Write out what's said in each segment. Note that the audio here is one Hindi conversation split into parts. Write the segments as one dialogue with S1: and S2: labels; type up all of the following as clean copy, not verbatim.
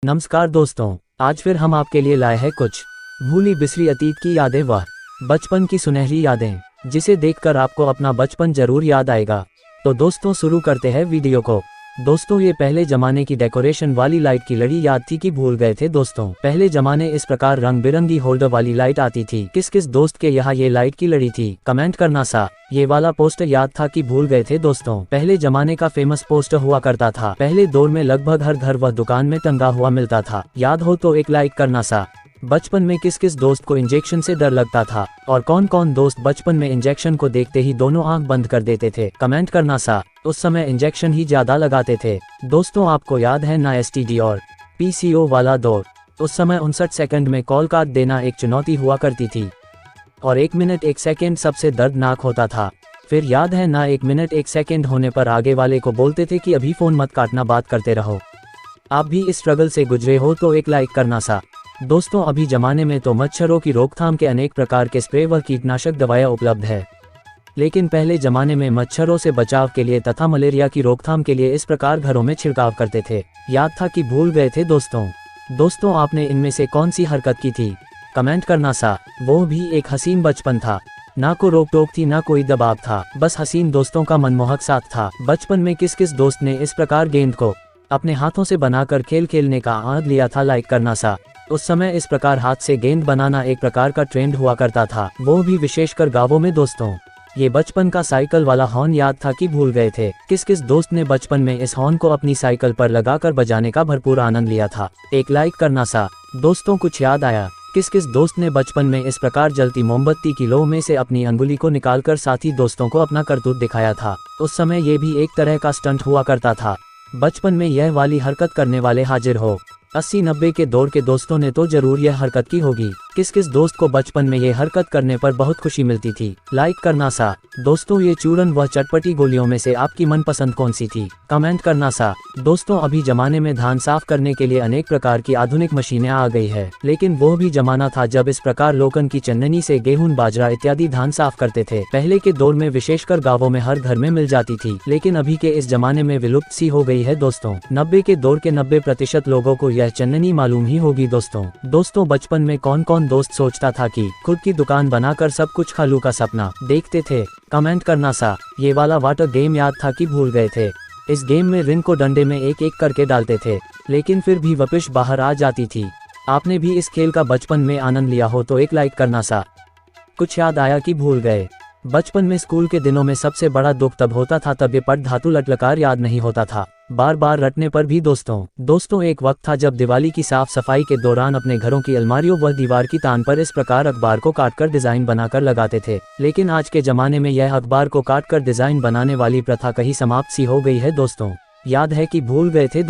S1: नमस्कार दोस्तों, आज फिर हम आपके लिए लाए हैं कुछ भूली बिसरी अतीत की यादें, वह बचपन की सुनहरी यादें जिसे देखकर आपको अपना बचपन जरूर याद आएगा। तो दोस्तों शुरू करते हैं वीडियो को। दोस्तों ये पहले जमाने की डेकोरेशन वाली लाइट की लड़ी याद थी कि भूल गए थे। दोस्तों पहले जमाने इस प्रकार रंग बिरंगी होल्डर वाली लाइट आती थी। किस किस दोस्त के यहाँ ये लाइट की लड़ी थी, कमेंट करना सा। ये वाला पोस्टर याद था कि भूल गए थे। दोस्तों पहले जमाने का फेमस पोस्टर हुआ करता था। पहले दौर में लगभग हर घर व दुकान में टंगा हुआ मिलता था। याद हो तो एक लाइक करना सा। बचपन में किस किस दोस्त को इंजेक्शन से डर लगता था और कौन कौन दोस्त बचपन में इंजेक्शन को देखते ही दोनों आंख बंद कर देते थे, कमेंट करना सा। उस समय इंजेक्शन ही ज्यादा लगाते थे। दोस्तों आपको याद है ना एसटीडी और पीसीओ वाला दौर? उस समय 59 सेकंड में कॉल काट देना एक चुनौती हुआ करती थी और 1 मिनट 1 सेकंड सबसे दर्दनाक होता था। फिर याद है ना 1 मिनट 1 सेकंड होने पर आगे वाले को बोलते थे कि अभी फोन मत काटना, बात करते रहो। आप भी इस स्ट्रगल से गुजरे हो तो एक लाइक करना सा। दोस्तों अभी जमाने में तो मच्छरों की रोकथाम के अनेक प्रकार के स्प्रे व कीटनाशक दवाएं उपलब्ध है, लेकिन पहले जमाने में मच्छरों से बचाव के लिए तथा मलेरिया की रोकथाम के लिए इस प्रकार घरों में छिड़काव करते थे। याद था कि भूल गए थे। दोस्तों आपने इनमें से कौन सी हरकत की थी, कमेंट करना सा। वो भी एक हसीन बचपन था, ना को रोक टोक थी ना कोई दबाव था, बस हसीन दोस्तों का मनमोहक साथ था। बचपन में किस किस दोस्त ने इस प्रकार गेंद को अपने हाथों से बनाकर खेल खेलने का आनंद लिया था, लाइक करना सा। उस समय इस प्रकार हाथ से गेंद बनाना एक प्रकार का ट्रेंड हुआ करता था, वो भी विशेषकर गांवों में। दोस्तों ये बचपन का साइकिल वाला हॉर्न याद था कि भूल गए थे। किस किस दोस्त ने बचपन में इस हॉर्न को अपनी साइकिल पर लगाकर बजाने का भरपूर आनंद लिया था, एक लाइक करना सा। दोस्तों कुछ याद आया? किस किस दोस्त ने बचपन में इस प्रकार जलती मोमबत्ती की लौ में से अपनी अंगुली को निकालकर साथी दोस्तों को अपना करतूत दिखाया था? उस समय ये भी एक तरह का स्टंट हुआ करता था। बचपन में यह वाली हरकत करने वाले हाजिर हो। 80-90 के दौर के दोस्तों ने तो जरूर यह हरकत की होगी। किस किस दोस्त को बचपन में ये हरकत करने पर बहुत खुशी मिलती थी, लाइक करना सा। दोस्तों ये चूरन व चटपटी गोलियों में से आपकी मनपसंद कौन सी थी, कमेंट करना सा। दोस्तों अभी जमाने में धान साफ करने के लिए अनेक प्रकार की आधुनिक मशीनें आ गई है, लेकिन वो भी जमाना था जब इस प्रकार लोकन की चन्ननी से गेहूं बाजरा इत्यादि धान साफ करते थे। पहले के दौर में विशेषकर गाँवों में हर घर में मिल जाती थी, लेकिन अभी के इस जमाने में विलुप्त सी हो गई है। दोस्तों 90 के दौर के 90% लोगों को यह चन्ननी मालूम ही होगी। दोस्तों बचपन में कौन कौन दोस्त सोचता था कि खुद की दुकान बनाकर सब कुछ खालू का सपना देखते थे, कमेंट करना सा। ये वाला वाटर गेम याद था कि भूल गए थे? इस गेम में रिंग को डंडे में एक एक करके डालते थे, लेकिन फिर भी वापस बाहर आ जाती थी। आपने भी इस खेल का बचपन में आनंद लिया हो तो एक लाइक करना सा। कुछ याद आया कि भूल गए? बचपन में स्कूल के दिनों में सबसे बड़ा दुख तब होता था तब ये पट धातु लटलकार याद नहीं होता था, बार बार रटने पर भी। दोस्तों एक वक्त था जब दिवाली की साफ सफाई के दौरान अपने घरों की अलमारियों व दीवार की तान पर इस प्रकार अखबार को काटकर डिजाइन बनाकर लगाते थे, लेकिन आज के जमाने में यह अखबार को काटकर डिजाइन बनाने वाली प्रथा कहीं समाप्त सी हो गई है। दोस्तों याद है कि भूल गए थे?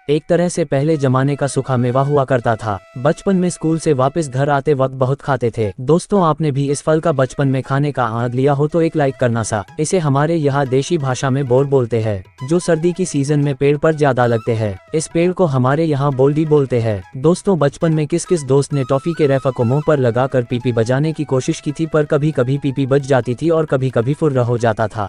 S1: एक तरह से पहले जमाने का सूखा मेवा हुआ करता था। बचपन में स्कूल से वापस घर आते वक्त बहुत खाते थे। दोस्तों आपने भी इस फल का बचपन में खाने का आनंद लिया हो तो एक लाइक करना सा। इसे हमारे यहाँ देशी भाषा में बोर बोलते हैं, जो सर्दी की सीजन में पेड़ पर ज्यादा लगते हैं। इस पेड़ को हमारे यहाँ बोल्डी बोलते हैं। दोस्तों बचपन में किस किस दोस्त ने टॉफी के रैपर को मुंह पर लगाकर पीपी बजाने की कोशिश की थी, पर कभी कभी पीपी बज जाती थी और कभी कभी फुर्रा हो जाता था।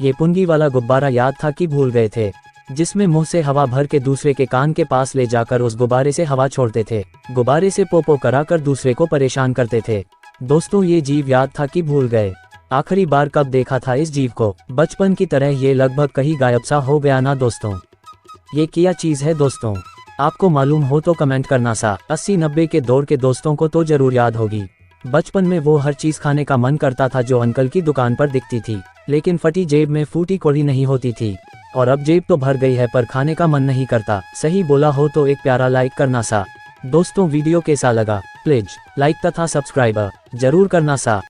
S1: ये पुंगी वाला गुब्बारा याद था कि भूल गए थे, जिसमें मुंह से हवा भर के दूसरे के कान के पास ले जाकर उस गुब्बारे से हवा छोड़ते थे। गुब्बारे से पोपो कराकर दूसरे को परेशान करते थे। दोस्तों ये जीव याद था कि भूल गए? आखिरी बार कब देखा था इस जीव को? बचपन की तरह ये लगभग कहीं गायब सा हो गया ना। दोस्तों ये क्या चीज है? दोस्तों आपको मालूम हो तो कमेंट करना सा। 80-90 के दौर के दोस्तों को तो जरूर याद होगी। बचपन में वो हर चीज खाने का मन करता था जो अंकल की दुकान पर दिखती थी, लेकिन फटी जेब में फूटी कौड़ी नहीं होती थी। और अब जेब तो भर गई है पर खाने का मन नहीं करता। सही बोला हो तो एक प्यारा लाइक करना सा। दोस्तों वीडियो कैसा लगा प्लीज लाइक तथा सब्सक्राइब जरूर करना सा।